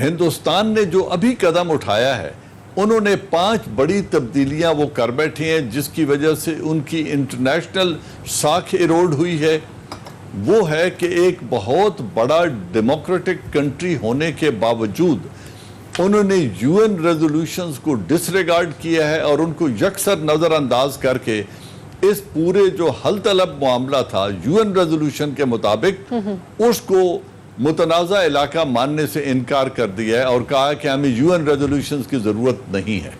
ہندوستان نے جو ابھی قدم اٹھایا ہے انہوں نے 5 بڑی تبدیلیاں وہ کر بیٹھی ہیں جس کی وجہ سے ان کی انٹرنیشنل ساکھ ایروڈ ہوئی ہے. وہ ہے کہ ایک بہت بڑا ڈیموکریٹک کنٹری ہونے کے باوجود انہوں نے UN ریزولوشنز کو ڈس ریگارڈ کیا ہے اور ان کو یکسر نظر انداز کر کے اس پورے جو حل طلب معاملہ تھا UN ریزولوشن کے مطابق اس کو متنازع علاقہ ماننے سے انکار کر دیا ہے اور کہا کہ ہمیں UN ریزولوشنز کی ضرورت نہیں ہے.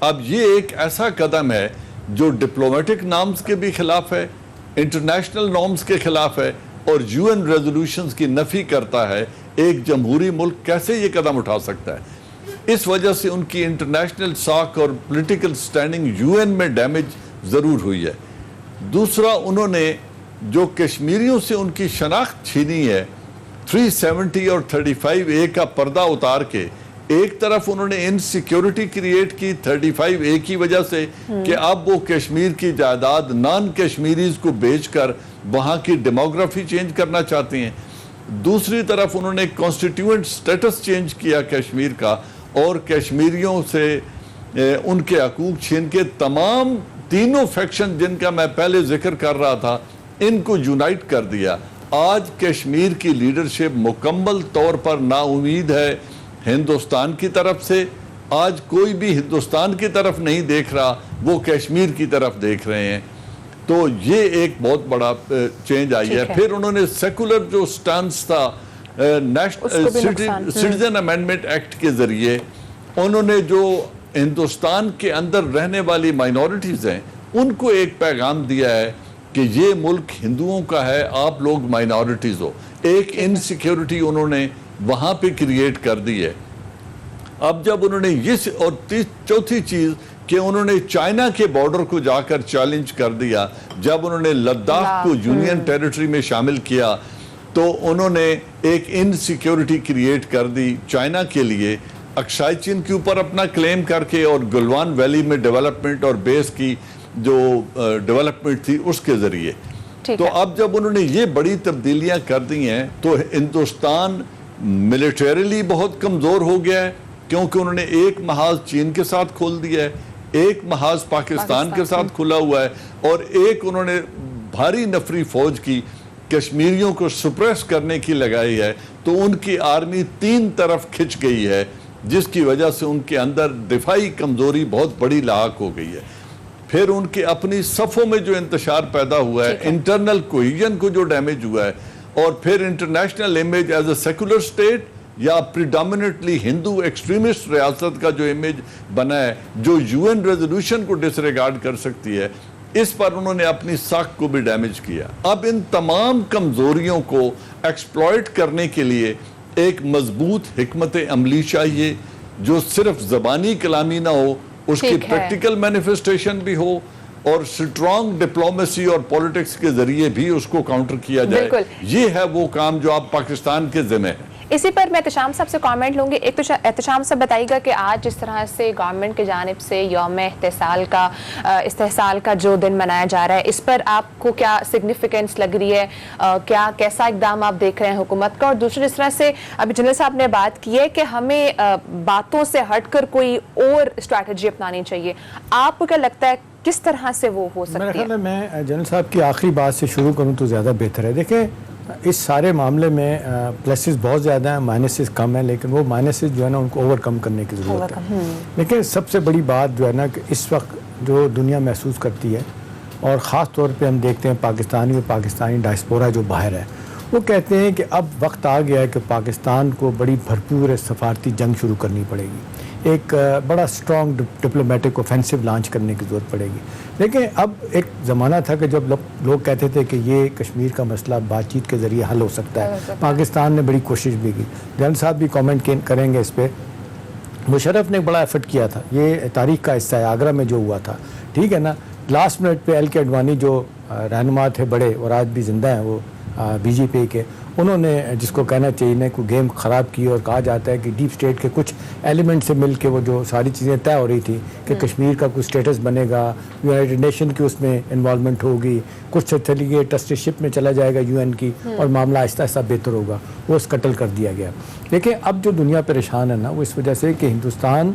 اب یہ ایک ایسا قدم ہے جو ڈپلومیٹک نارمز کے بھی خلاف ہے, انٹرنیشنل نارمز کے خلاف ہے اور UN ریزولوشنز کی نفی کرتا ہے. ایک جمہوری ملک کیسے یہ قدم اٹھا سکتا ہے؟ اس وجہ سے ان کی انٹرنیشنل ساکھ اور پولیٹیکل سٹینڈنگ UN میں ڈیمیج ضرور ہوئی ہے. دوسرا, انہوں نے جو کشمیریوں سے ان کی شناخت چھینی ہے 370 اور 35A کا پردہ اتار کے, ایک طرف انہوں نے انسیکیورٹی کریٹ کی 35A کی وجہ سے کہ اب وہ کشمیر کی جائیداد نان کشمیریز کو بیچ کر وہاں کی ڈیموگرافی چینج کرنا چاہتی ہیں. دوسری طرف انہوں نے کانسٹیٹیوئنٹ سٹیٹس چینج کیا کشمیر کا اور کشمیریوں سے ان کے حقوق چھین کے تمام تینوں فیکشن جن کا میں پہلے ذکر کر رہا تھا ان کو یونائٹ کر دیا. آج کشمیر کی لیڈرشپ مکمل طور پر نا امید ہے ہندوستان کی طرف سے. آج کوئی بھی ہندوستان کی طرف نہیں دیکھ رہا, وہ کشمیر کی طرف دیکھ رہے ہیں. تو یہ ایک بہت بڑا چینج آئی ہے. پھر انہوں نے سیکولر جو سٹانس تھا سٹیزن امینڈمنٹ ایکٹ کے ذریعے انہوں نے جو ہندوستان کے اندر رہنے والی مائنورٹیز ہیں ان کو ایک پیغام دیا ہے کہ یہ ملک ہندوؤں کا ہے, آپ لوگ مائنورٹیز ہو. ایک انسیکیورٹی انہوں نے وہاں پہ کریٹ کر دی ہے. اب جب انہوں نے یہ اور چوتھی چیز کہ انہوں نے چائنا کے بارڈر کو جا کر چیلنج کر دیا. جب انہوں نے لداخ کو یونین ٹیریٹری میں شامل کیا تو انہوں نے ایک انسیکیورٹی کریٹ کر دی چائنا کے لیے, اکسائی چین کے اوپر اپنا کلیم کر کے اور گلوان ویلی میں ڈیولپمنٹ اور بیس کی جو ڈیولپمنٹ تھی اس کے ذریعے. تو اب جب انہوں نے یہ بڑی تبدیلیاں کر دی ہیں تو ہندوستان ملیٹریلی بہت کمزور ہو گیا ہے کیونکہ انہوں نے ایک محاذ چین کے ساتھ کھول دیا ہے, ایک محاذ پاکستان کے ساتھ کھلا ہوا ہے اور ایک انہوں نے بھاری نفری فوج کی کشمیریوں کو سپریس کرنے کی لگائی ہے. تو ان کی آرمی 3 طرف کھچ گئی ہے جس کی وجہ سے ان کے اندر دفاعی کمزوری بہت بڑی لاحق ہو گئی ہے. پھر ان کے اپنی صفوں میں جو انتشار پیدا ہوا ہے, انٹرنل کوہیژن کو جو ڈیمیج ہوا ہے, اور پھر international image as a secular state یا پریڈامنیٹلی ہندو ایکسٹریمسٹ ریاست کا جو امیج بنا ہے جو UN ریزولوشن کو ڈس ریگارڈ کر سکتی ہے, اس پر انہوں نے اپنی ساکھ کو بھی ڈیمیج کیا. اب ان تمام کمزوریوں کو ایکسپلائٹ کرنے کے لیے ایک مضبوط حکمت عملی چاہیے جو صرف زبانی کلامی نہ ہو, اس کی پریکٹیکل مینیفیسٹیشن بھی ہو اور سٹرانگ ڈپلومیسی اور پولیٹکس کے ذریعے بھی اس کو کاؤنٹر کیا جائے. یہ ہے وہ کام جو اب پاکستان کے ذمہ ہے. اسی پر میں احتشام صاحب سے کامنٹ لوں گی. ایک تو احتشام صاحب بتائیے گا کہ آج جس طرح سے گورنمنٹ کی جانب سے یوم استحصال کا جو دن منایا جا رہا ہے, اس پر آپ کو کیا سگنیفیکنس لگ رہی ہے, کیسا اقدام آپ دیکھ رہے ہیں حکومت کا؟ اور دوسری جس طرح سے ابھی جنرل صاحب نے بات کی ہے کہ ہمیں باتوں سے ہٹ کر کوئی اور اسٹریٹجی اپنانی چاہیے, آپ کو کیا لگتا ہے کس طرح سے وہ ہو سکتی ہے؟ میرے خیال ہے میں جنرل صاحب کی آخری بات سے شروع کروں تو زیادہ بہتر ہے. دیکھیں اس سارے معاملے میں پلسز بہت زیادہ ہیں, مائنسز کم ہیں, لیکن وہ مائنسز جو ہے نا ان کو اوور کم کرنے کی ضرورت ہے. لیکن سب سے بڑی بات جو ہے نا کہ اس وقت جو دنیا محسوس کرتی ہے اور خاص طور پہ ہم دیکھتے ہیں پاکستانی ڈائسپورا جو باہر ہے, وہ کہتے ہیں کہ اب وقت آ گیا ہے کہ پاکستان کو بڑی بھرپور سفارتی جنگ شروع کرنی پڑے گی, ایک بڑا سٹرانگ ڈپلومیٹک اوفینسو لانچ کرنے کی ضرورت پڑے گی. لیکن اب ایک زمانہ تھا کہ جب لوگ کہتے تھے کہ یہ کشمیر کا مسئلہ بات چیت کے ذریعے حل ہو سکتا ہے. پاکستان نے بڑی کوشش بھی کی, جنرل صاحب بھی کامنٹ کریں گے اس پہ. مشرف نے بڑا ایفرٹ کیا تھا, یہ تاریخ کا حصہ ہے, آگرہ میں جو ہوا تھا, ٹھیک ہے نا. لاسٹ منٹ پہ ایل کے اڈوانی جو رہنما تھے بڑے اور آج بھی زندہ ہیں, وہ BJP کے, انہوں نے جس کو کہنا چاہیے نا کوئی گیم خراب کی اور کہا جاتا ہے کہ ڈیپ اسٹیٹ کے کچھ ایلیمنٹ سے مل کے وہ جو ساری چیزیں طے ہو رہی تھی کہ کشمیر کا کوئی اسٹیٹس بنے گا, یونائٹڈ نیشن کی اس میں انوالومنٹ ہوگی, کچھ سے چلی گئی ٹرسٹیشپ میں چلا جائے گا UN کی, اور معاملہ آہستہ آہستہ بہتر ہوگا, وہ اسکٹل کر دیا گیا. دیکھیں اب جو دنیا پریشان ہے نا وہ اس وجہ سے کہ ہندوستان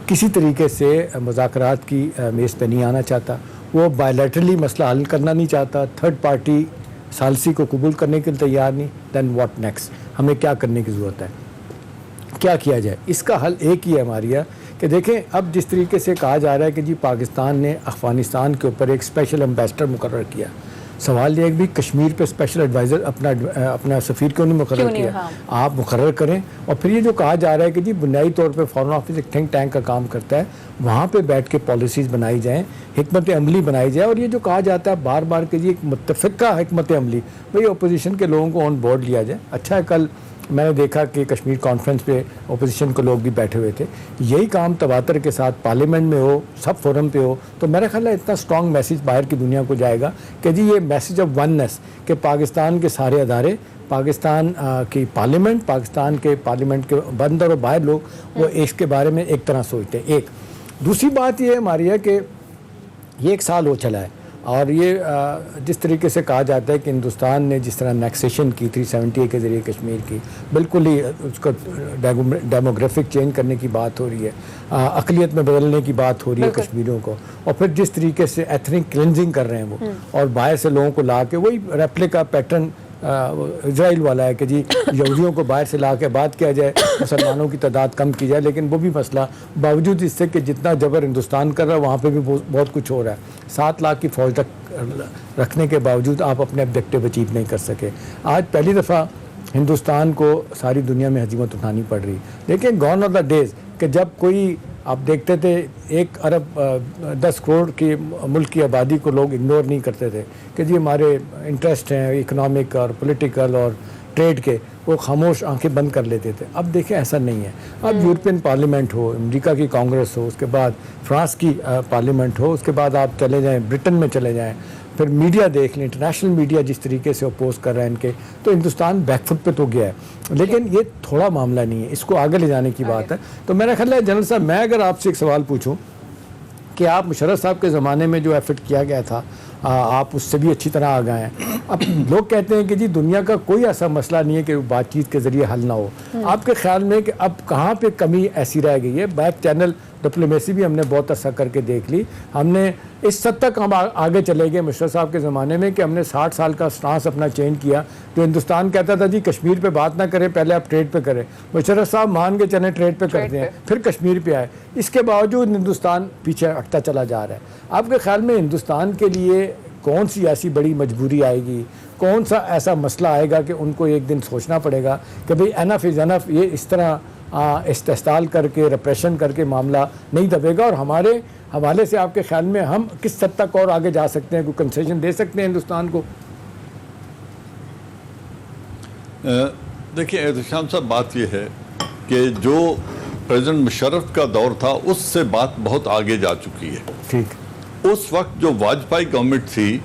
کسی طریقے سے مذاکرات کی میز پہ نہیں آنا چاہتا, وہ بائیلیٹرلی مسئلہ حل کرنا نہیں چاہتا, تھرڈ پارٹی ثالثی کو قبول کرنے کے لیے تیار نہیں. دین واٹ نیکسٹ, ہمیں کیا کرنے کی ضرورت ہے, کیا کیا جائے؟ اس کا حل ایک ہی ہے ہماری کہ دیکھیں اب جس طریقے سے کہا جا رہا ہے کہ جی پاکستان نے افغانستان کے اوپر ایک اسپیشل ایمبیسڈر مقرر کیا, سوال یہ ہے کہ بھی کشمیر پہ اسپیشل ایڈوائزر اپنا سفیر کیوں نہیں مقرر کیا؟ آپ مقرر کریں. اور پھر یہ جو کہا جا رہا ہے کہ جی بنیادی طور پہ فارن آفس ایک تھنک ٹینک کا کام کرتا ہے, وہاں پہ بیٹھ کے پالیسیز بنائی جائیں, حکمت عملی بنائی جائے. اور یہ جو کہا جاتا ہے بار بار کہ جی ایک متفقہ حکمت عملی, بھئی اپوزیشن کے لوگوں کو آن بورڈ لیا جائے. اچھا ہے, کل میں نے دیکھا کہ کشمیر کانفرنس پہ اپوزیشن کے لوگ بھی بیٹھے ہوئے تھے. یہی کام تواتر کے ساتھ پارلیمنٹ میں ہو, سب فورم پہ ہو, تو میرا خیال ہے اتنا اسٹرانگ میسیج باہر کی دنیا کو جائے گا کہ جی یہ میسیج آف وننس کہ پاکستان کے سارے ادارے, پاکستان کی پارلیمنٹ, پاکستان کے پارلیمنٹ کے اندر اور باہر لوگ وہ اس کے بارے میں ایک طرح سوچتے ہیں. ایک دوسری بات یہ ہماری ہے کہ یہ 1 سال ہو چلا ہے, اور یہ جس طریقے سے کہا جاتا ہے کہ ہندوستان نے جس طرح نیکسیشن کی 370 کے ذریعے کشمیر کی, بالکل ہی اس کو ڈیموگرافک چینج کرنے کی بات ہو رہی ہے, اقلیت میں بدلنے کی بات ہو رہی ہے کشمیریوں کو, اور پھر جس طریقے سے ایتھنک کلینزنگ کر رہے ہیں وہ, اور باہر سے لوگوں کو لا کے وہی ریپلیکا پیٹرن اسرائیل والا ہے کہ جی یہودیوں کو باہر سے لا کے بات کیا جائے, مسلمانوں کی تعداد کم کی جائے. لیکن وہ بھی مسئلہ باوجود اس سے کہ جتنا جبر ہندوستان کر رہا ہے وہاں پہ بھی بہت کچھ ہو رہا ہے. 7 لاکھ کی فوج رکھنے کے باوجود آپ اپنے آبجیکٹیو اچیو نہیں کر سکے. آج پہلی دفعہ ہندوستان کو ساری دنیا میں ہزیمت اٹھانی پڑ رہی. لیکن گون آر دا ڈیز کہ جب کوئی آپ دیکھتے تھے 1 ارب 10 کروڑ کی ملک کی آبادی کو لوگ اگنور نہیں کرتے تھے کہ جی ہمارے انٹرسٹ ہیں اکنامک اور پولیٹیکل اور ٹریڈ کے, وہ خاموش آنکھیں بند کر لیتے تھے. اب دیکھیں ایسا نہیں ہے. اب یورپین پارلیمنٹ ہو, امریکہ کی کانگریس ہو, اس کے بعد فرانس کی پارلیمنٹ ہو, اس کے بعد آپ چلے جائیں برٹن میں چلے جائیں, پھر میڈیا دیکھ لیں, انٹرنیشنل میڈیا جس طریقے سے اپوز کر رہا ہے ان کے, تو ہندوستان بیک فٹ پہ تو گیا ہے. لیکن یہ تھوڑا معاملہ نہیں ہے, اس کو آگے لے جانے کی بات ہے. تو میرا خیال ہے جنرل صاحب, میں اگر آپ سے ایک سوال پوچھوں کہ آپ مشرف صاحب کے زمانے میں جو ایفرٹ کیا گیا تھا آپ اس سے بھی اچھی طرح آ گئے ہیں. اب لوگ کہتے ہیں کہ جی دنیا کا کوئی ایسا مسئلہ نہیں ہے کہ بات چیت کے ذریعے حل نہ ہو. آپ کے خیال میں کہ اب کہاں پہ کمی ایسی رہ گئی ہے؟ بیک چینل ڈپلومیسی بھی ہم نے بہت عرصہ کر کے دیکھ لی, ہم نے اس حد تک ہم آگے چلے گئے مشرف صاحب کے زمانے میں کہ ہم نے 60 سال کا سٹانس اپنا چینج کیا. جو ہندوستان کہتا تھا جی کشمیر پہ بات نہ کریں, پہلے آپ ٹریڈ پہ کریں, مشرف صاحب مان کے چلیں ٹریڈ پہ کرتے ہیں, پھر کشمیر پہ آئے. اس کے باوجود ہندوستان پیچھے ہٹتا چلا جا رہا ہے. آپ کے خیال میں ہندوستان کے لیے کون سی ایسی بڑی مجبوری آئے گی, کون سا ایسا مسئلہ آئے گا کہ ان کو ایک دن سوچنا پڑے گا کہ بھئی انف از انف, یہ اس طرح استحصال کر کے ریپریشن کر کے معاملہ نہیں دبے گا, اور ہمارے حوالے سے آپ کے خیال میں ہم کس حد تک اور آگے جا سکتے ہیں, کوئی کنسیشن دے سکتے ہیں ہندوستان کو؟ دیکھیں احتشام صاحب, بات یہ ہے کہ جو پریزیڈنٹ مشرف کا دور تھا اس سے بات بہت آگے جا چکی ہے. ٹھیک, اس وقت جو واجپئی گورنمنٹ تھی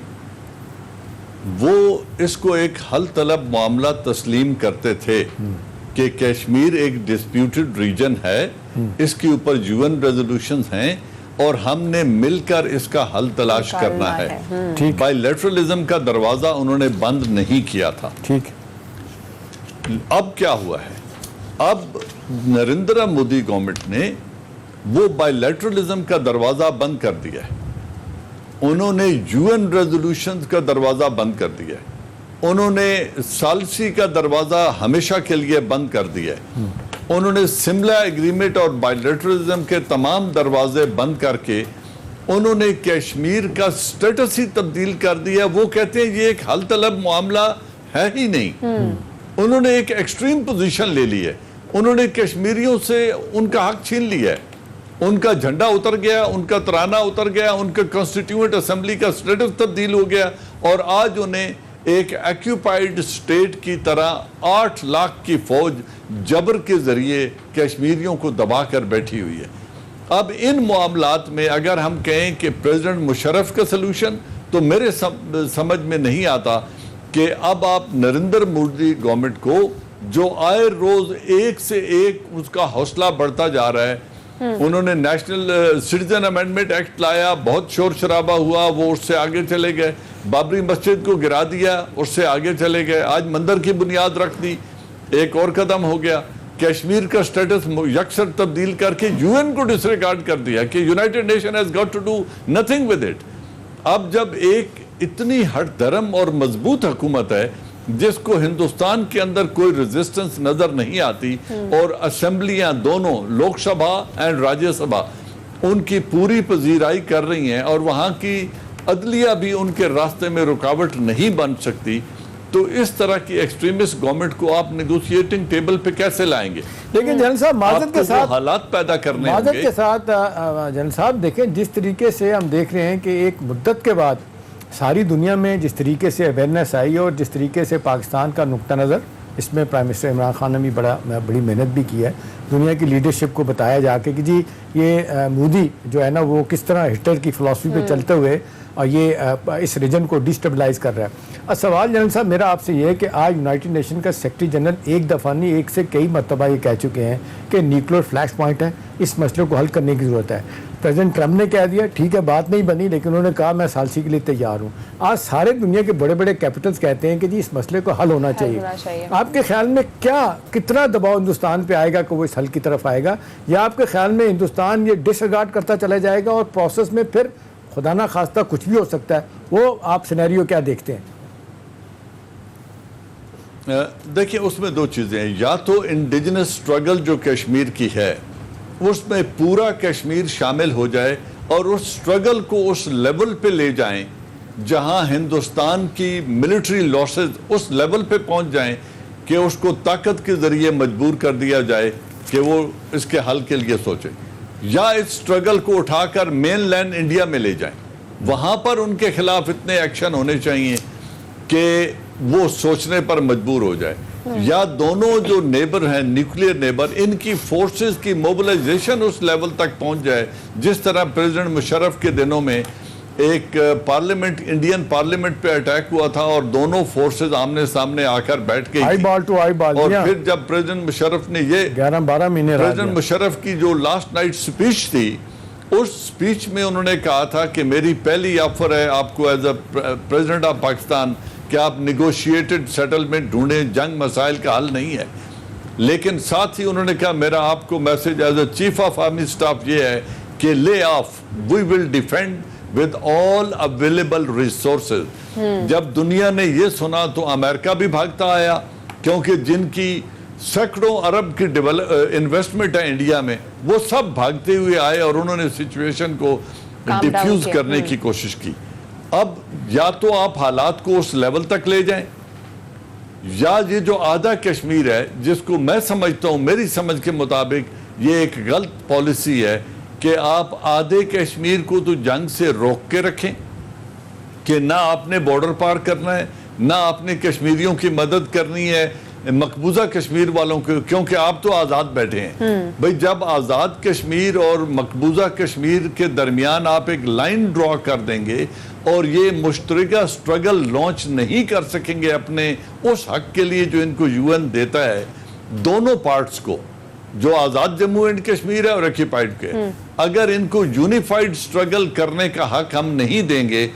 وہ اس کو ایک حل طلب معاملہ تسلیم کرتے تھے کہ کشمیر ایک ڈسپیوٹڈ ریجن ہے, اس کے اوپر UN ریزولوشنز ہیں اور ہم نے مل کر اس کا حل تلاش کرنا ہے. بائی لیٹرلزم کا دروازہ انہوں نے بند نہیں کیا تھا. ٹھیک, اب کیا ہوا ہے, اب نریندر مودی گورنمنٹ نے وہ بائی لیٹرلزم کا دروازہ بند کر دیا ہے. انہوں نے UN ریزولوشنز کا دروازہ بند کر دیا ہے, انہوں نے ثالثی کا دروازہ ہمیشہ کے لیے بند کر دیا ہے, انہوں نے سملا ایگریمنٹ اور بائیلیٹرلزم کے تمام دروازے بند کر کے انہوں نے کشمیر کا سٹیٹس ہی تبدیل کر دیا. وہ کہتے ہیں یہ ایک حل طلب معاملہ ہے ہی نہیں. انہوں نے ایک ایکسٹریم پوزیشن لے لی ہے, انہوں نے کشمیریوں سے ان کا حق چھین لیا ہے, ان کا جھنڈا اتر گیا, ان کا ترانہ اتر گیا, ان کا کانسٹیٹیوئنٹ اسمبلی کا سٹیٹس تبدیل ہو گیا, اور آج انہیں ایک ایکیوپائیڈ سٹیٹ کی طرح 8 لاکھ کی فوج جبر کے ذریعے کشمیریوں کو دبا کر بیٹھی ہوئی ہے. اب ان معاملات میں اگر ہم کہیں کہ پریزیڈنٹ مشرف کا سلوشن, تو میرے سمجھ میں نہیں آتا کہ اب آپ نریندر مودی گورنمنٹ کو جو آئے روز ایک سے ایک اس کا حوصلہ بڑھتا جا رہا ہے. انہوں نے نیشنل سٹیزن امینڈمنٹ ایکٹ لایا, بہت شور شرابہ ہوا, وہ اس سے آگے چلے گئے. بابری مسجد کو گرا دیا, اس سے آگے چلے گئے. آج مندر کی بنیاد رکھ دی, ایک اور قدم ہو گیا. کشمیر کا سٹیٹس یکسر تبدیل کر کے یو این کو ڈسریگارڈ کر دیا کہ United Nation has got to do nothing with it. اب جب ایک اتنی ہٹ دھرم اور مضبوط حکومت ہے جس کو ہندوستان کے اندر کوئی ریزسٹنس نظر نہیں آتی, اور اسمبلیاں دونوں لوک سبھا اینڈ راجیہ سبھا ان کی پوری پذیرائی کر رہی ہیں, اور وہاں کی عدلیہ بھی ان کے راستے میں رکاوٹ نہیں بن سکتی, تو اس طرح کی ایکسٹریمسٹ گورنمنٹ کو آپ نیگوشیٹنگ ٹیبل پہ کیسے لائیں گے؟ لیکن جنرل صاحب معذرت کے ساتھ حالات پیدا کرنے ہوں گے. معذرت کے ساتھ جنرل صاحب دیکھیں, جس طریقے سے ہم دیکھ رہے ہیں کہ ایک مدت کے بعد ساری دنیا میں جس طریقے سے اویئرنیس آئی اور جس طریقے سے پاکستان کا نقطہ نظر, اس میں پرائم منسٹر عمران خان نے بھی بڑی محنت بھی کی ہے, دنیا کی لیڈرشپ کو بتایا جا کے کہ جی یہ مودی جو ہے نا وہ کس طرح ہٹلر کی فلسفی پہ چلتے ہوئے اور یہ اس ریجن کو ڈسٹیبلائز کر رہا ہے. سوال جنرل صاحب میرا آپ سے یہ ہے کہ آج یونائٹڈ نیشن کا سیکرٹری جنرل ایک دفعہ نہیں ایک سے کئی مرتبہ یہ کہہ چکے ہیں کہ نیوکلیر فلیش پوائنٹ ہے, اس مسئلے کو حل کرنے کی ضرورت ہے. پریزیڈنٹ ٹرمپ نے کہہ دیا ٹھیک ہے بات نہیں بنی, لیکن انہوں نے کہا میں ثالثی کے لیے تیار ہوں. آج سارے دنیا کے بڑے بڑے کیپٹلز کہتے ہیں کہ جی اس مسئلے کو حل ہونا چاہیے. آپ کے خیال میں کتنا دباؤ ہندوستان پہ آئے گا کہ وہ اس حل کی طرف آئے گا, یا آپ کے خیال میں ہندوستان یہ ڈس ریگارڈ کرتا چلا جائے گا اور پروسیس میں پھر خدا نہ خواستہ کچھ بھی ہو سکتا ہے؟ وہ آپ سینیریو کیا دیکھتے ہیں؟ دیکھیں اس میں دو چیزیں ہیں, یا تو انڈیجنس سٹرگل جو کشمیر کی ہے اس میں پورا کشمیر شامل ہو جائے اور اس سٹرگل کو اس لیول پہ لے جائیں جہاں ہندوستان کی ملٹری لاسز اس لیول پہ پہنچ جائیں کہ اس کو طاقت کے ذریعے مجبور کر دیا جائے کہ وہ اس کے حل کے لیے سوچے, یا اس سٹرگل کو اٹھا کر مین لینڈ انڈیا میں لے جائیں, وہاں پر ان کے خلاف اتنے ایکشن ہونے چاہیے کہ وہ سوچنے پر مجبور ہو جائے. یا دونوں جو نیبر ہیں نیوکلیر نیبر, ان کی فورسز کی موبلائزیشن اس لیول تک پہنچ جائے جس طرح پریزیڈنٹ مشرف کے دنوں میں ایک پارلیمنٹ انڈین پارلیمنٹ پہ اٹیک ہوا تھا اور دونوں فورسز آمنے سامنے آ کر بیٹھ گئی اور پھر جب پریزیڈنٹ مشرف نے یہ 11-12 مہینے پریزیڈنٹ مشرف کی جو لاسٹ نائٹ سپیچ تھی, اس سپیچ میں انہوں نے کہا تھا کہ میری پہلی آفر ہے آپ کو as a president of Pakistan کہ آپ نیگوشیٹڈ سیٹلمنٹ ڈھونڈیں, جنگ مسائل کا حل نہیں ہے. لیکن ساتھ ہی انہوں نے کہا میرا آپ کو message as a chief of army staff یہ ہے کہ lay off, we will defend with all available resources. جب دنیا نے یہ سنا تو امریکہ بھی بھاگتا آیا, کیونکہ جن کی سینکڑوں ارب کی انویسٹمنٹ ہے انڈیا میں, وہ سب بھاگتے ہوئے آئے اور انہوں نے سچویشن کو ڈیفیوز کرنے کی کوشش کی. اب یا تو آپ حالات کو اس لیول تک لے جائیں, یا یہ جو آدھا کشمیر ہے جس کو میں سمجھتا ہوں میری سمجھ کے مطابق یہ ایک غلط پالیسی ہے کہ آپ آدھے کشمیر کو تو جنگ سے روک کے رکھیں کہ نہ آپ نے بارڈر پار کرنا ہے, نہ آپ نے کشمیریوں کی مدد کرنی ہے مقبوضہ کشمیر والوں کو, کیونکہ آپ تو آزاد بیٹھے ہیں. بھئی جب آزاد کشمیر اور مقبوضہ کشمیر کے درمیان آپ ایک لائن ڈرا کر دیں گے اور یہ مشترکہ سٹرگل لانچ نہیں کر سکیں گے اپنے اس حق کے لیے جو ان کو یو این دیتا ہے, دونوں پارٹس کو, جو آزاد جموں اینڈ کشمیر ہے اور ایکیپائیڈ کے, اگر ان کو یونیفائیڈ سٹرگل کرنے کا حق ہم نہیں دیں گے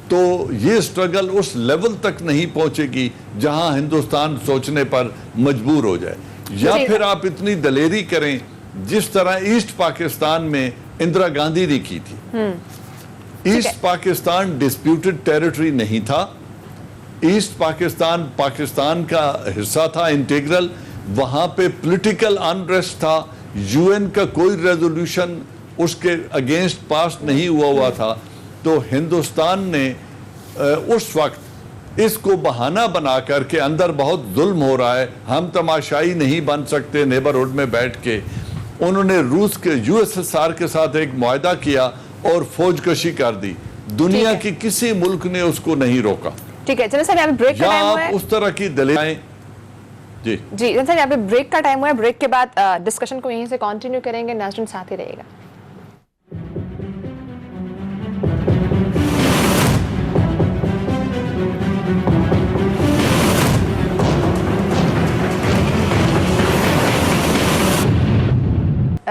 تو یہ سٹرگل اس لیول تک نہیں پہنچے گی جہاں ہندوستان سوچنے پر مجبور ہو جائے. یا پھر آپ اتنی دلیری کریں جس طرح ایسٹ پاکستان میں اندرا گاندھی نے کی تھی. ایسٹ پاکستان ڈسپیوٹڈ ٹیریٹری نہیں تھا, ایسٹ پاکستان پاکستان کا حصہ تھا انٹیگرل, وہاں پہ پولیٹیکل انریسٹ تھا, یو این کا کوئی ریزولوشن اس کے اگینسٹ پاس نہیں ہوا تھا. تو ہندوستان نے اس وقت اس کو بہانہ بنا کر کے اندر بہت ظلم ہو رہا ہے, ہم تماشائی نہیں بن سکتے نیبرہڈ میں بیٹھ کے, انہوں نے روس کے یو ایس ایس آر کے ساتھ ایک معاہدہ کیا اور فوج کشی کر دی. دنیا کی کسی ملک نے اس کو نہیں روکا. ٹھیک ہے, چلیں سر یہاں پہ بریک کا ٹائم ہوا ہے. اس طرح کی دلیلیں جی سر یہاں پہ بریک کا ٹائم ہوا ہے. بریک کے بعد ڈسکشن کو یہیں سے کنٹینیو کریں گے. ناظرین ساتھ ہی رہے گا.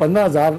15,000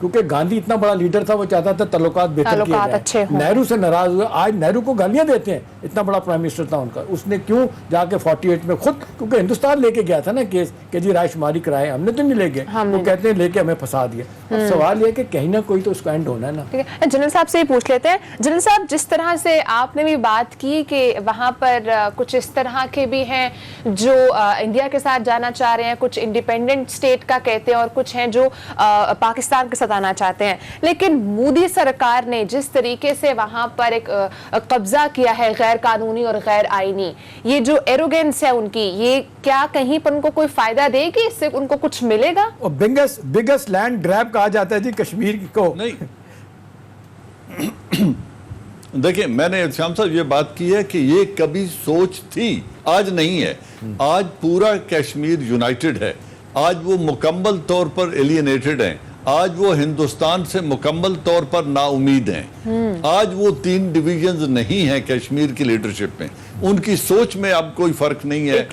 کیونکہ گاندھی اتنا بڑا لیڈر تھا, وہ چاہتا تھا تعلقات بہتر کیے اچھے جائیں. نہرو سے ناراض ہوئے, آج نہرو کو گالیاں دیتے ہیں, اتنا بڑا پرائم منسٹر تھا ان کا. اس نے کیوں جا کے 48 میں خود, کیونکہ ہندوستان لے کے گیا تھا نا کیس کہ جی رائے شماری کرائے, ہم نے تو نہیں لے گئے, وہ کہتے ہیں لے کے ہمیں پھنسا دیا. اب سوال یہ کہ کہیں نہ کوئی تو اس کا اینڈ ہونا ہے نا. جنرل صاحب سے ہی پوچھ لیتے ہیں. جنرل صاحب, جس طرح سے آپ نے بھی بات کی کہ وہاں پر کچھ اس طرح کے بھی ہیں جو انڈیا کے ساتھ جانا چاہ رہے ہیں, کچھ انڈیپینڈنٹ اسٹیٹ کا کہتے ہیں, اور کچھ ہیں جو پاکستان کے ساتھ آنا چاہتے ہیں, لیکن مودی سرکار نے جس طریقے سے وہاں پر ایک قبضہ کیا ہے غیر قانونی اور غیر آئینی, یہ جو ایروگینس ہے ان کی, یہ کیا کہیں پر ان کو کوئی فائدہ دے گی, اس سے ان کو کچھ ملے گا؟ بگیسٹ لینڈ گریب کہا جاتا ہے جی کشمیر کو. نہیں دیکھیں, میں نے شام صاحب یہ بات کی ہے کہ یہ کبھی سوچ تھی, آج نہیں ہے. آج پورا کشمیر یونائٹڈ ہے, آج وہ مکمل طور پر ایلینیٹڈ ہیں, آج وہ ہندوستان سے مکمل طور پر نا امید ہیں. آج وہ 3 ڈویژنز نہیں ہیں کشمیر کی لیڈرشپ میں, ان کی سوچ میں اب کوئی فرق نہیں ہے,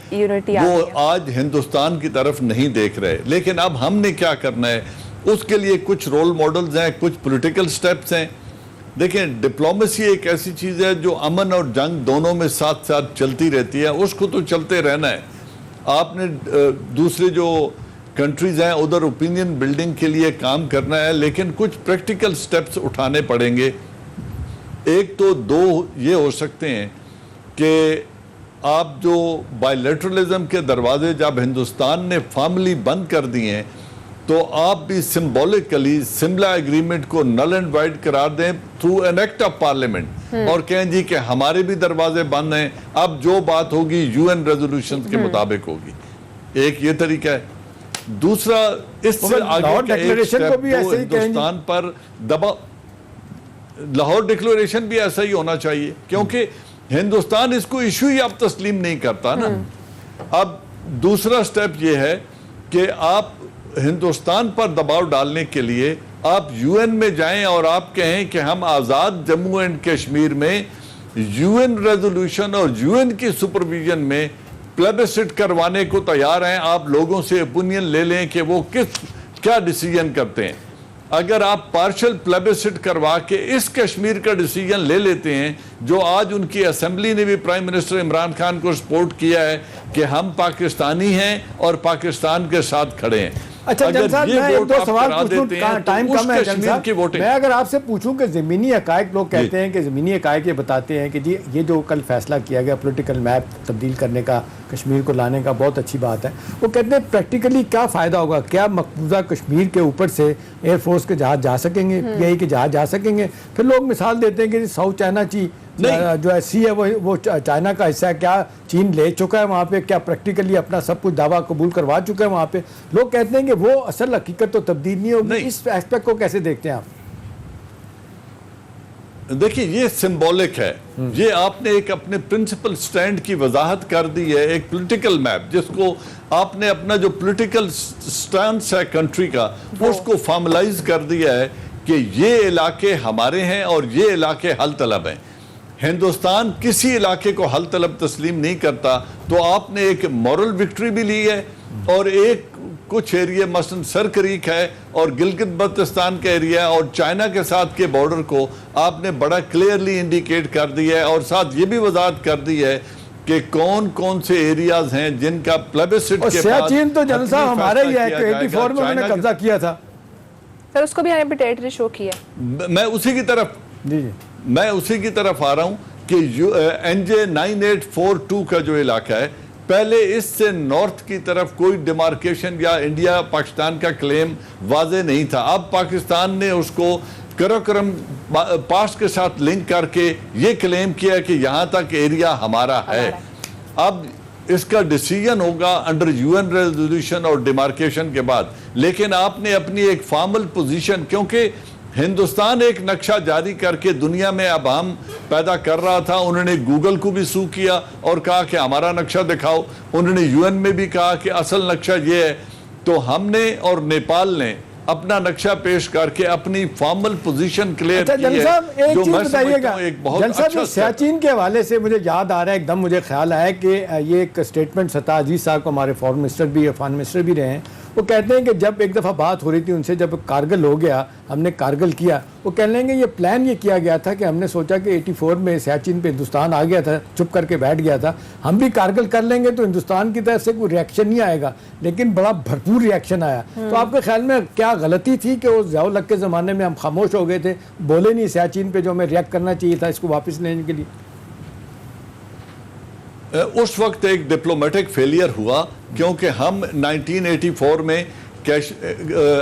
وہ آج ہندوستان کی طرف نہیں دیکھ رہے. لیکن اب ہم نے کیا کرنا ہے, اس کے لیے کچھ رول ماڈلز ہیں, کچھ پولیٹیکل سٹیپس ہیں. دیکھیں, ڈپلومیسی ایک ایسی چیز ہے جو امن اور جنگ دونوں میں ساتھ ساتھ چلتی رہتی ہے, اس کو تو چلتے رہنا ہے. آپ نے دوسرے جو کنٹریز ہیں ادھر اوپینین بلڈنگ کے لیے کام کرنا ہے, لیکن کچھ پریکٹیکل سٹیپس اٹھانے پڑیں گے. ایک تو 2 یہ ہو سکتے ہیں کہ آپ جو بائی لیٹرلزم کے دروازے جب ہندوستان نے فارملی بند کر دیے ہیں, تو آپ بھی سمبولکلی سملا ایگریمنٹ کو نل اینڈ وائڈ قرار دیں through an act of parliament, اور کہیں جی کہ ہمارے بھی دروازے بند ہیں, اب جو بات ہوگی UN ریزولوشنز کے مطابق ہوگی. ایک یہ طریقہ ہے. دوسرا, اس سے آگے کا ایک سٹیپ جو ہندوستان پر دباؤ, لاہور ڈکلریشن بھی ایسا ہی ہونا چاہیے, کیونکہ ہندوستان اس کو ایشو ہی اب تسلیم نہیں کرتا نا. اب دوسرا سٹیپ یہ ہے کہ آپ ہندوستان پر دباؤ ڈالنے کے لیے آپ UN میں جائیں اور آپ کہیں کہ ہم آزاد جموں اینڈ کشمیر میں UN ریزولوشن اور UN کی سپرویژن میں پلیبسٹ کروانے کو تیار ہیں. آپ لوگوں سے اپینین لے لیں کہ وہ کیا ڈیسیجن کرتے ہیں. اگر آپ پارشل پلیبسٹ کروا کے اس کشمیر کا ڈیسیجن لے لیتے ہیں, جو آج ان کی اسمبلی نے بھی پرائم منسٹر عمران خان کو سپورٹ کیا ہے کہ ہم پاکستانی ہیں اور پاکستان کے ساتھ کھڑے ہیں. اچھا جن صاحب, میں 1-2 سوال پوچھوں, ٹائم کم ہے جن صاحب. میں اگر آپ سے پوچھوں کہ زمینی حقائق, لوگ کہتے ہیں کہ زمینی حقائق یہ بتاتے ہیں کہ جی یہ جو کل فیصلہ کیا گیا پولیٹیکل میپ تبدیل کرنے کا, کشمیر کو لانے کا, بہت اچھی بات ہے. وہ کہتے ہیں پریکٹیکلی کیا فائدہ ہوگا, کیا مقبوضہ کشمیر کے اوپر سے ایئر فورس کے جہاز جا سکیں گے, PI کے جہاز جا سکیں گے؟ پھر لوگ مثال دیتے ہیں کہ ساؤتھ چائنا جو ہے سی ہے وہ چائنا کا حصہ ہے, کیا چین لے چکا ہے وہاں پہ, کیا پریکٹیکلی اپنا سب کچھ دعویٰ قبول کروا چکا ہے وہاں پہ؟ لوگ کہتے ہیں کہ وہ اصل حقیقت تو تبدیل نہیں ہوگی. اس ایسپیکٹ کو کیسے دیکھتے ہیں آپ؟ دیکھیں, یہ سمبولک ہے, یہ آپ نے ایک اپنے پرنسپل سٹینڈ کی وضاحت کر دی ہے, ایک پولیٹیکل میپ جس کو آپ نے اپنا جو پولیٹیکل سٹانس ہے کنٹری کا, اس کو فارملائز کر دیا ہے کہ یہ علاقے ہمارے ہیں اور یہ علاقے حل طلب ہیں. ہندوستان کسی علاقے کو حل طلب تسلیم نہیں کرتا. تو آپ نے ایک مورل وکٹری بھی لی ہے, اور ایک کچھ ایریا مثلا سر کریک ہے اور گلگت بلتستان کا ایریا ہے اور چائنا کے ساتھ کے بارڈر کو آپ نے بڑا کلیئرلی انڈیکیٹ کر دیا ہے, اور ساتھ یہ بھی وضاحت کر دی ہے کہ کون کون سے ایریاز ہیں جن کا پلیبسٹ کے بعد چین تو جنرل صاحب ہمارا ہی ہے کہ 84 میں انہوں نے قبضہ کیا تھا. سر اس کو بھی ہمیں ٹیریٹری شو کیا. میں اسی کی طرف آ رہا ہوں کہ NJ 9842 کا جو علاقہ ہے, پہلے اس سے نارتھ کی طرف کوئی ڈیمارکیشن یا انڈیا پاکستان کا کلیم واضح نہیں تھا. اب پاکستان نے اس کو کراکرم پاس کے ساتھ لنک کر کے یہ کلیم کیا کہ یہاں تک ایریا ہمارا ہے. اب اس کا ڈیسیجن ہوگا انڈر UN ریزولوشن اور ڈیمارکیشن کے بعد. لیکن آپ نے اپنی ایک فارمل پوزیشن, کیونکہ ہندوستان ایک نقشہ جاری کر کے دنیا میں اب ہم پیدا کر رہا تھا. انہوں نے گوگل کو بھی سو کیا اور کہا کہ ہمارا نقشہ دکھاؤ. انہوں نے UN میں بھی کہا کہ اصل نقشہ یہ ہے. تو ہم نے اور نیپال نے اپنا نقشہ پیش کر کے اپنی فارمل پوزیشن کلیئر کی ہے, جو میں سمجھتا ہوں ایک بہت اچھا. سیاچین کے حوالے سے مجھے یاد آ رہا ہے, ایک دم مجھے خیال آیا کہ یہ ایک سٹیٹمنٹ ستا عزیز صاحب کو, ہمارے فارن منسٹر بھی فارن منسٹر بھی رہے ہیں, وہ کہتے ہیں کہ جب ایک دفعہ بات ہو رہی تھی ان سے، جب کارگل ہو گیا، ہم نے کارگل کیا، وہ کہنے لیں گے یہ پلان یہ کیا گیا تھا کہ ہم نے سوچا کہ 84 میں سیاچن پہ ہندوستان آ گیا تھا، چپ کر کے بیٹھ گیا تھا، ہم بھی کارگل کر لیں گے تو ہندوستان کی طرف سے کوئی ریئیکشن نہیں آئے گا، لیکن بڑا بھرپور ریئیکشن آیا۔ تو آپ کے خیال میں کیا غلطی تھی کہ وہ ضیاء الحق کے زمانے میں ہم خاموش ہو گئے تھے، بولے نہیں سیاچن پہ جو ہمیں ریئیکٹ کرنا چاہیے تھا اس کو واپس لینے کے لیے؟ اس وقت ایک ڈپلومیٹک فیلئر ہوا کیونکہ ہم 1984 میں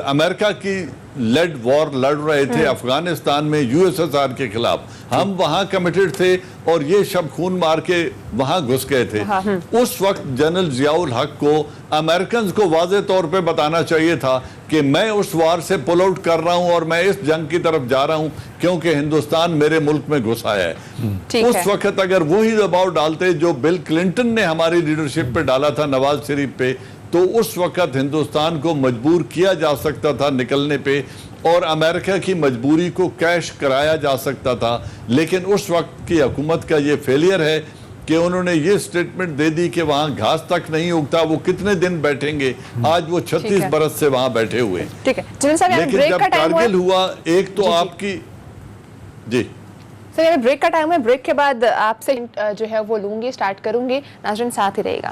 امریکہ کی لیڈ وار لڑ رہے تھے افغانستان میں USSR کے خلاف، ہم وہاں کمیٹڈ تھے اور یہ شب خون مار کے وہاں گھس گئے تھے۔ اس وقت جنرل ضیاء الحق کو امریکنز کو واضح طور پہ بتانا چاہیے تھا کہ میں اس وار سے پل آؤٹ کر رہا ہوں اور میں اس جنگ کی طرف جا رہا ہوں کیونکہ ہندوستان میرے ملک میں گھس آیا ہے۔ اس وقت اگر وہی دباؤ ڈالتے جو بل کلنٹن نے ہماری لیڈرشپ پہ ڈالا تھا نواز شریف پہ، تو اس وقت ہندوستان کو مجبور کیا جا سکتا تھا نکلنے پہ اور امریکہ کی مجبوری کو کیش کرایا جا سکتا تھا۔ لیکن اس وقت کی حکومت کا یہ فیلئر ہے کہ انہوں نے یہ سٹیٹمنٹ دے دی کہ وہاں گھاس تک نہیں اگتا، وہ کتنے دن بیٹھیں گے؟ آج وہ 36 برس سے وہاں بیٹھے ہوئے۔ لیکن جب کارگل ہوا، ایک تو آپ کی جی سر بریک کا ٹائم ہے، بریک کے بعد آپ سے جو ہے وہ لوں گی، سٹارٹ کروں گی، ناظرین ساتھ ہی رہے گا۔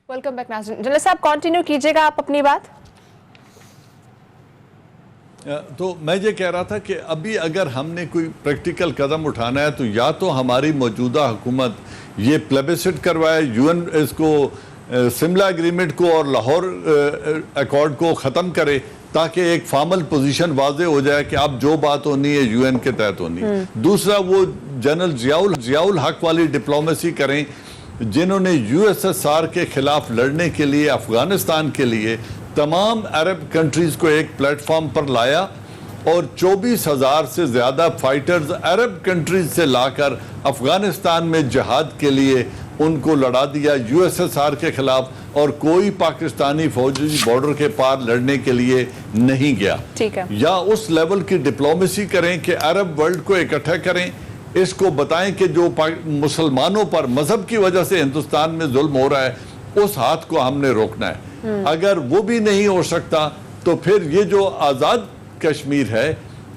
ویلکم بیک ناظرین، جنرل صاحب کنٹینیو کیجئے گا آپ اپنی بات۔ تو میں یہ کہہ رہا تھا کہ ابھی اگر ہم نے کوئی پریکٹیکل قدم اٹھانا ہے تو یا تو ہماری موجودہ حکومت یہ پلیبسٹ کروائے، UN اس کو سملا اگریمنٹ کو اور لاہور ایکارڈ کو ختم کرے تاکہ ایک فارمل پوزیشن واضح ہو جائے کہ اب جو بات ہونی ہے UN کے تحت ہونی ہے۔ دوسرا وہ جنرل ضیاء الحق والی ڈپلومیسی کریں جنہوں نے USSR کے خلاف لڑنے کے لیے افغانستان کے لیے تمام عرب کنٹریز کو ایک پلیٹ فارم پر لایا اور 24,000 سے زیادہ فائٹرز عرب کنٹریز سے لا کر افغانستان میں جہاد کے لیے ان کو لڑا دیا USSR کے خلاف، اور کوئی پاکستانی فوجی بارڈر کے پار لڑنے کے لیے نہیں گیا۔ یا اس لیول کی ڈپلومیسی کریں کہ عرب ورلڈ کو اکٹھا کریں، اس کو بتائیں کہ جو مسلمانوں پر مذہب کی وجہ سے ہندوستان میں ظلم ہو رہا ہے اس ہاتھ کو ہم نے روکنا ہے۔ اگر وہ بھی نہیں ہو سکتا تو پھر یہ جو آزاد کشمیر ہے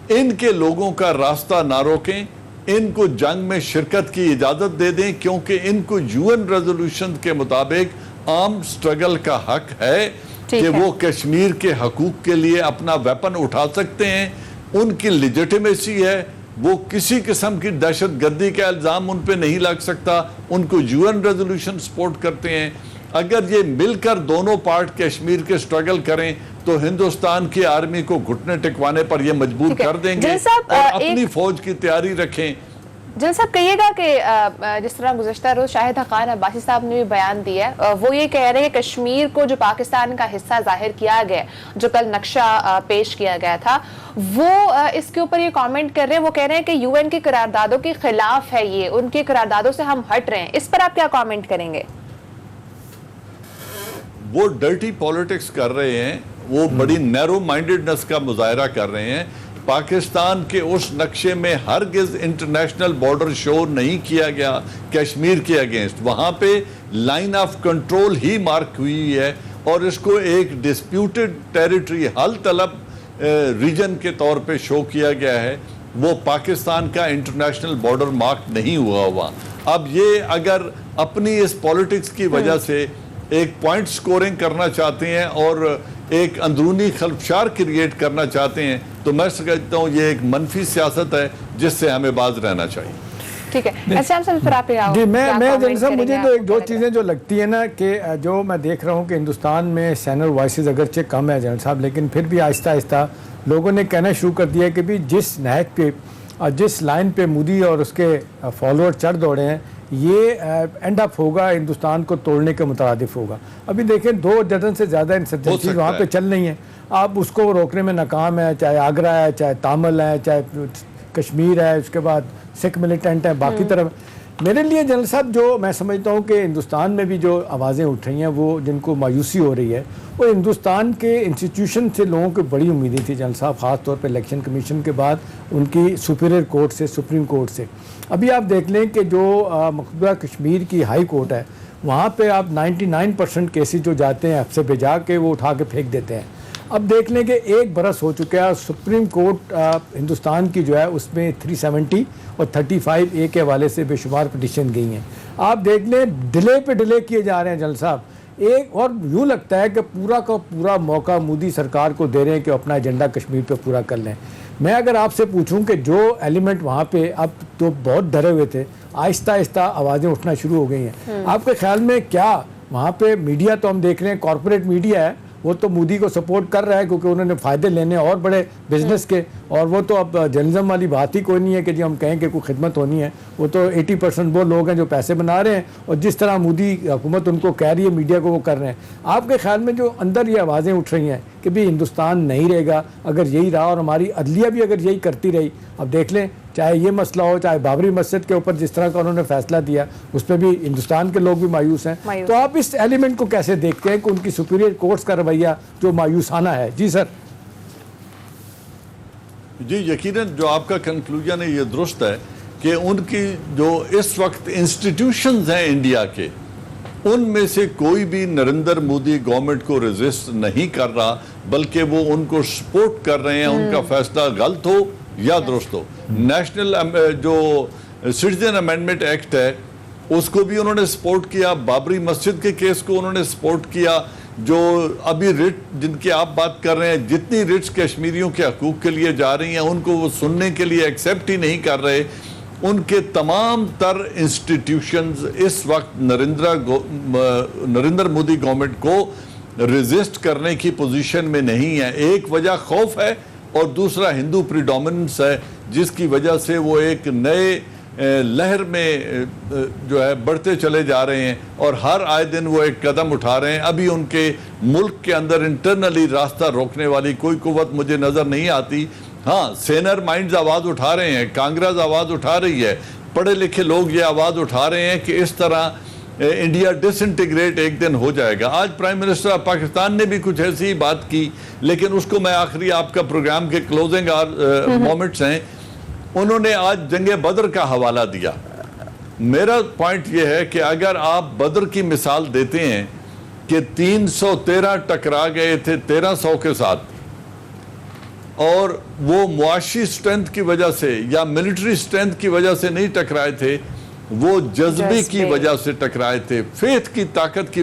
ان کے لوگوں کا راستہ نہ روکیں، ان کو جنگ میں شرکت کی اجازت دے دیں کیونکہ ان کو UN ریزولوشن کے مطابق عام سٹرگل کا حق ہے کہ وہ کشمیر کے حقوق کے لیے اپنا ویپن اٹھا سکتے ہیں، ان کی لیجیٹیمیسی ہے، وہ کسی قسم کی دہشت گردی کا الزام ان پہ نہیں لگ سکتا، ان کو UN ریزولوشن سپورٹ کرتے ہیں۔ اگر یہ مل کر دونوں پارٹ کشمیر کے سٹرگل کریں تو ہندوستان کی آرمی کو گھٹنے ٹکوانے پر یہ مجبور کر دیں گے اور اپنی فوج کی تیاری رکھیں۔ جنرل صاحب کہیے گا کہ جس طرح گزشتہ روز شاہد حقان عباسی صاحب نے بھی بیان دیا ہے، وہ یہ کہہ رہے ہیں کہ کشمیر کو جو پاکستان کا حصہ ظاہر کیا گیا، جو کل نقشہ پیش کیا گیا تھا، وہ اس کے اوپر یہ کامنٹ کر رہے ہیں، وہ کہہ رہے ہیں کہ UN کی قراردادوں کے خلاف ہے، یہ ان کی قراردادوں سے ہم ہٹ رہے ہیں، اس پر آپ کیا کامنٹ کریں گے؟ وہ ڈرٹی پولیٹکس کر رہے ہیں، وہ بڑی نیرو مائنڈڈنس کا مظاہرہ کر رہے ہیں۔ پاکستان کے اس نقشے میں ہرگز انٹرنیشنل بارڈر شو نہیں کیا گیا کشمیر کے اگینسٹ، وہاں پہ line of control he mark ہوئی ہے اور اس کو ایک ڈسپیوٹڈ ٹیریٹری حل طلب ریجن کے طور پہ شو کیا گیا ہے، وہ پاکستان کا انٹرنیشنل بارڈر مارک نہیں ہوا ہوا۔ اب یہ اگر اپنی اس پولیٹکس کی وجہ سے ایک پوائنٹ سکورنگ کرنا چاہتے ہیں اور ایک اندرونی خلفشار کریٹ کرنا چاہتے ہیں تو میں سمجھتا ہوں یہ ایک منفی سیاست ہے جس سے ہمیں باز رہنا چاہیے۔ ٹھیک ہے، جی میں جنرل صاحب مجھے تو ایک دو چیزیں جو لگتی ہیں نا کہ جو میں دیکھ رہا ہوں کہ ہندوستان میں سینر وائسز اگرچہ کم ہے جنرل صاحب، لیکن پھر بھی آہستہ آہستہ لوگوں نے کہنا شروع کر دیا کہ بھی جس نہج پہ جس لائن پہ مودی اور اس کے فالوور چڑھ دوڑے ہیں یہ اینڈ اپ ہوگا ہندوستان کو توڑنے کے مترادف ہوگا۔ ابھی دیکھیں 2 درجن سے زیادہ انسرجنسی وہاں پہ چل رہی ہیں، آپ اس کو روکنے میں ناکام ہے، چاہے آگرہ ہے، چاہے تامل ہے، چاہے کشمیر ہے، اس کے بعد سکھ ملیٹنٹ ہے باقی طرف، میرے لیے جنرل صاحب جو میں سمجھتا ہوں کہ ہندوستان میں بھی جو آوازیں اٹھ رہی ہیں وہ جن کو مایوسی ہو رہی ہے وہ ہندوستان کے انسٹیٹیوشن سے لوگوں کو بڑی امیدیں تھی جنرل صاحب، خاص طور پہ الیکشن کمیشن کے بعد ان کی سپیریئر کورٹ سے، سپریم کورٹ سے۔ ابھی آپ دیکھ لیں کہ جو مقبوضہ کشمیر کی ہائی کورٹ ہے وہاں پہ آپ 99% کیسز جو جاتے ہیں سے بجا کے وہ اٹھا کے پھینک دیتے ہیں۔ اب دیکھ لیں کہ 1 برس ہو چکا ہے اور سپریم کورٹ ہندوستان کی جو ہے اس میں 370 اور 35A کے حوالے سے بے شمار پٹیشن گئی ہیں۔ آپ دیکھ لیں ڈیلے پہ ڈیلے کیے جا رہے ہیں جنرل صاحب، ایک اور یوں لگتا ہے کہ پورا کا پورا موقع مودی سرکار کو دے رہے ہیں کہ اپنا ایجنڈا کشمیر پہ پورا کر لیں۔ میں اگر آپ سے پوچھوں کہ جو ایلیمنٹ وہاں پہ اب تو بہت ڈرے ہوئے تھے، آہستہ آہستہ آوازیں اٹھنا شروع ہو گئی ہیں، آپ کے خیال میں کیا وہاں پہ میڈیا تو ہم دیکھ رہے ہیں کارپوریٹ میڈیا ہے وہ تو مودی کو سپورٹ کر رہا ہے کیونکہ انہوں نے فائدے لینے اور بڑے بزنس کے، اور وہ تو اب جرنلزم والی بات ہی کوئی نہیں ہے کہ جی ہم کہیں کہ کوئی خدمت ہونی ہے، وہ تو 80% وہ لوگ ہیں جو پیسے بنا رہے ہیں اور جس طرح مودی حکومت ان کو کہہ رہی ہے میڈیا کو وہ کر رہے ہیں۔ آپ کے خیال میں جو اندر یہ آوازیں اٹھ رہی ہیں کہ بھی ہندوستان نہیں رہے گا اگر یہی رہا اور ہماری عدلیہ بھی اگر یہی کرتی رہی، اب دیکھ لیں چاہے یہ مسئلہ ہو، چاہے بابری مسجد کے اوپر جس طرح کا انہوں نے فیصلہ دیا اس پہ بھی ہندوستان کے لوگ بھی مایوس ہیں، تو آپ اس ایلیمنٹ کو کیسے دیکھتے ہیں کہ ان کی سپیریئر کورٹس کا رویہ جو مایوسانہ ہے؟ جی سر۔ جی یقیناً جو آپ کا کنکلوژن ہے یہ درست ہے کہ ان کی جو اس وقت انسٹیٹیوشنز ہیں انڈیا کے ان میں سے کوئی بھی نریندر مودی گورنمنٹ کو ریزسٹ نہیں کر رہا بلکہ وہ ان کو سپورٹ کر رہے ہیں، ان کا فیصلہ غلط ہو یا درست ہو۔ نیشنل جو سٹیزن امینڈمنٹ ایکٹ ہے اس کو بھی انہوں نے سپورٹ کیا، بابری مسجد کے کیس کو انہوں نے سپورٹ کیا، جو ابھی ریٹ جن کی آپ بات کر رہے ہیں جتنی ریٹس کشمیریوں کے حقوق کے لیے جا رہی ہیں ان کو وہ سننے کے لیے ایکسیپٹ ہی نہیں کر رہے۔ ان کے تمام تر انسٹیٹیوشنز اس وقت نریندر مودی گورنمنٹ کو ریزسٹ کرنے کی پوزیشن میں نہیں ہے۔ ایک وجہ خوف ہے اور دوسرا ہندو پریڈومننس ہے جس کی وجہ سے وہ ایک نئے لہر میں جو ہے بڑھتے چلے جا رہے ہیں اور ہر آئے دن وہ ایک قدم اٹھا رہے ہیں۔ ابھی ان کے ملک کے اندر انٹرنلی راستہ روکنے والی کوئی قوت مجھے نظر نہیں آتی۔ ہاں سینر مائنڈز آواز اٹھا رہے ہیں، کانگریس آواز اٹھا رہی ہے، پڑھے لکھے لوگ یہ آواز اٹھا رہے ہیں کہ اس طرح انڈیا ڈس انٹیگریٹ ایک دن ہو جائے گا۔ آج پرائم منسٹر آف پاکستان نے بھی کچھ ایسی ہی بات کی، لیکن اس کو میں آخری آپ کا پروگرام کے کلوزنگ مومنٹس ہیں، انہوں نے آج جنگ بدر کا حوالہ دیا۔ میرا پوائنٹ یہ ہے کہ اگر آپ بدر کی مثال دیتے ہیں کہ 313 ٹکرا گئے تھے 1300 کے ساتھ اور وہ معاشی سٹرینتھ کی وجہ سے یا ملٹری سٹرینتھ کی وجہ سے نہیں ٹکرائے تھے، وہ جذبے کی وجہ سے ٹکرائے تھے، فیتھ کی طاقت کی